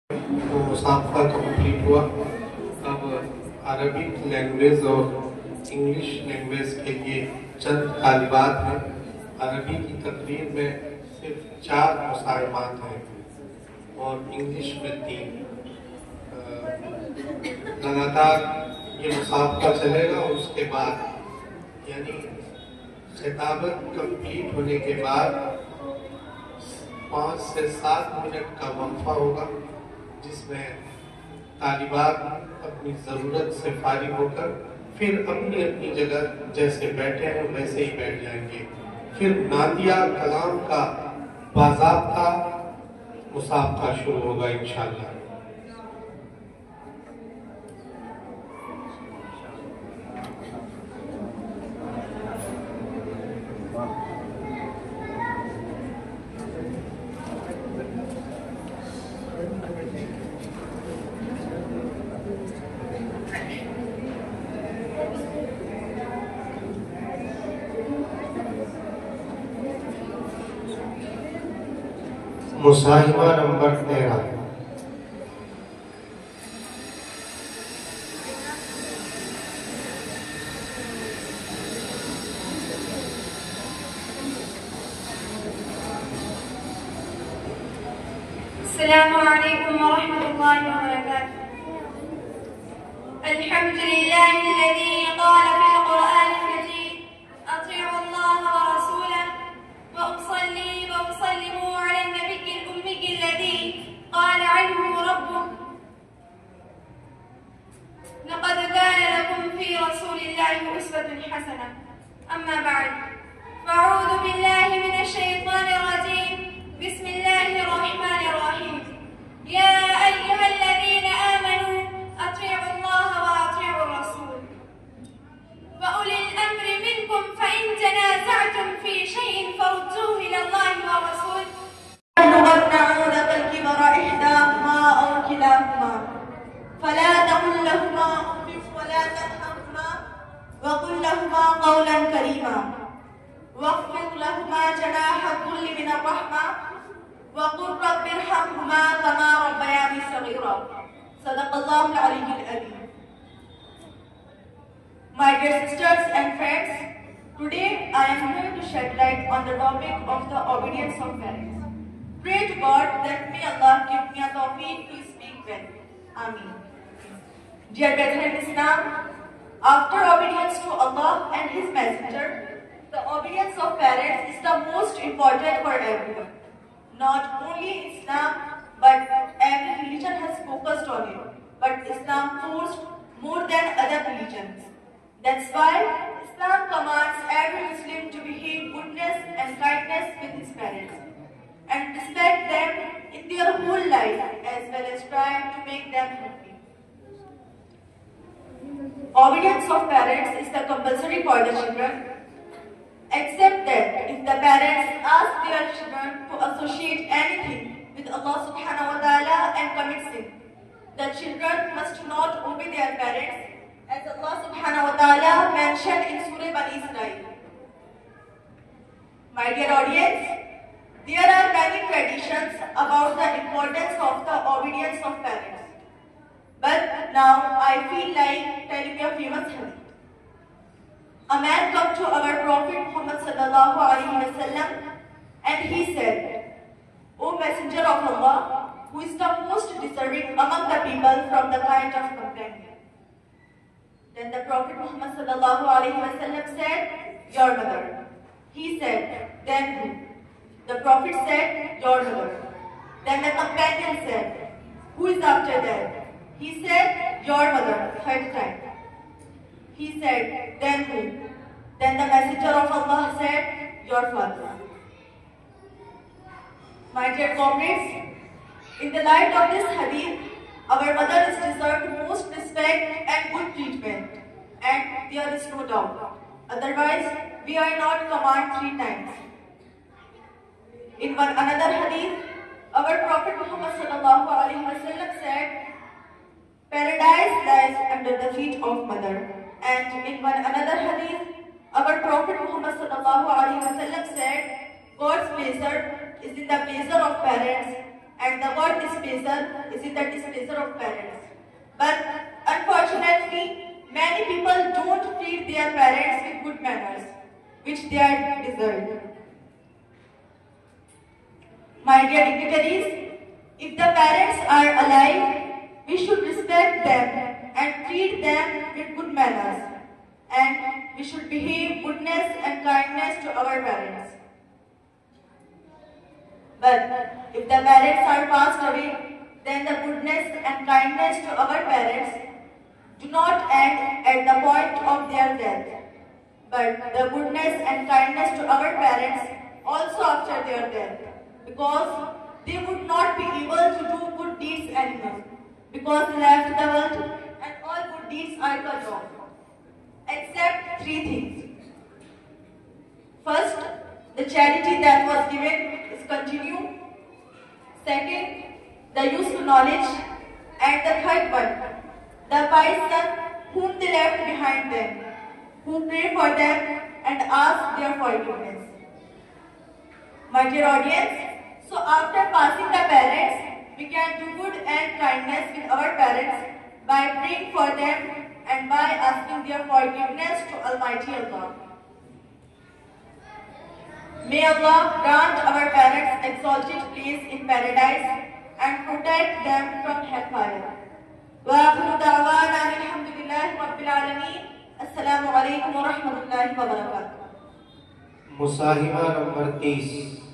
तो मुसाफा कंप्लीट हुआ। अब अरबिक लैंग्वेज और इंग्लिश लैंग्वेज के लिए चंद तालिबात हैं। अरबी की तकरीर में सिर्फ 4 मुसाहिबात हैं और इंग्लिश में 3। लगातार ये मुसाफा चलेगा और उसके बाद यानी खिताबत कंप्लीट होने के बाद 5 से 7 मिनट का वक्फा होगा, जिसमें तालिबात अपनी ज़रूरत से फारिग होकर फिर अपनी अपनी जगह जैसे बैठे हैं वैसे ही बैठ जाएंगे। फिर नादिया कलाम का बाज़ाब्ता मुसाफा शुरू होगा इंशाअल्लाह। मुसाहिबा नंबर 13। अस्सलामु अलैकुम व रहमतुल्लाहि व बरकातुहू। अल्हम्दुलिल्लाहिल्लज़ी क़ाल फ़िल क़ुरआनिल मजीद अतीअू अल्लाह व रसूलह व उस्सल्ली व उसल्लिमु अला नबिय्यिल उम्मिय्यिल्लज़ी क़ाल अन्हु रब्बुह लक़द कान लकुम फ़ी रसूलिल्लाहि उस्वतुन हसनह। अम्मा बअद फ़अऊज़ु बिल्लाहि मिनश शैतानिर रजीम। बिस्मिल्लाहिर रहमानिर रहीम। या अय्युहल्लज़ीना आमनू अतीअू अल्लाह व अतीअू रसूल व उलिल अम्रि मिनकुम फ़इन तनाज़अतुम फ़ी शैइन फरुद्दूहु इला अल्लाहि व रसूल फला तकुल लहुमा उफ़्फ़िन वला तनहरहुमा वक़ुल लहुमा क़ौलन करीमा वख़्फ़िद लहुमा जनाह कुल्लि मिन अर्रहमा वक़ुल रब्बि इरहमहुमा कमा रब्बयानी सग़ीरा। सदक़ल्लाहुल अलीयुल अज़ीम। My dear sisters and friends, today I am going to shed light on the topic of the obedience of parents. Pray to God that may Allah give me a tawfiq to speak well. Ameen. Dear brethren in Islam, after obedience to Allah and His Messenger, the obedience of parents is the most important for everyone. Not only Islam, but every religion has focused on it. But Islam forced more than other religions. That's why Islam commands every Muslim to behave goodness and kindness with his parents and respect them in their whole life, as well as try to make them happy. Obedience of parents is the compulsory for the children, except that if the parents ask their children to associate anything with Allah subhanahu wa ta'ala and commit sin, the children must not obey their parents, as Allah subhanahu wa ta'ala mentioned in Surah Bani Israel. My dear audience, there are many traditions about the importance of the obedience of parents. But now I feel like telling you a famous hadith. A man came to our Prophet Muhammad sallallahu alaihi wasallam and he said, O Messenger of Allah, who is the most deserving among the people from the kind of companion? Then the Prophet Muhammad sallallahu alaihi wasallam said, your mother. He said, then who? The Prophet said, your mother. Then the companion said, who is after that? He said, your mother, 3rd time. He said, then who? Then the Messenger of Allah said, your father. My dear comrades, in the light of this hadith, our mother is deserved most respect and good treatment, and there is no doubt. Otherwise, we are not commanded 3 times. In another hadith, our Prophet Muhammad sallallahu alaihi wasallam said, paradise lies under the feet of mother. And in another hadith, our Prophet Muhammad sallallahu alaihi wasallam said, God's pleasure is in the pleasure of parents, and the word displeasure is visit the displeasure of parents. But unfortunately, many people don't treat their parents with good manners, which they are deserved. My dear dignitaries, if the parents are alive, we should respect them and treat them with good manners. And we should behave goodness and kindness to our parents. But if the parents are passed away, then the goodness and kindness to our parents do not end at the point of their death. But the goodness and kindness to our parents also after their death, because they would not be able to do good deeds anymore, because they left the world and all good deeds are cut off, except three things. First, the charity that was given is continued. Second, the useful knowledge. And the third one, the pious son whom they left behind them, who pray for them and ask their forgiveness. My dear audience, so after passing the parents, we can do good and kindness with our parents by praying for them and by asking their forgiveness to Almighty Allah. May Allah grant our parents exalted place in paradise and protect them from hellfire. وآخر دعوانا الحمد لله رب العالمين. السلام عليكم ورحمة الله وبركاته. मुसाहिबा number 30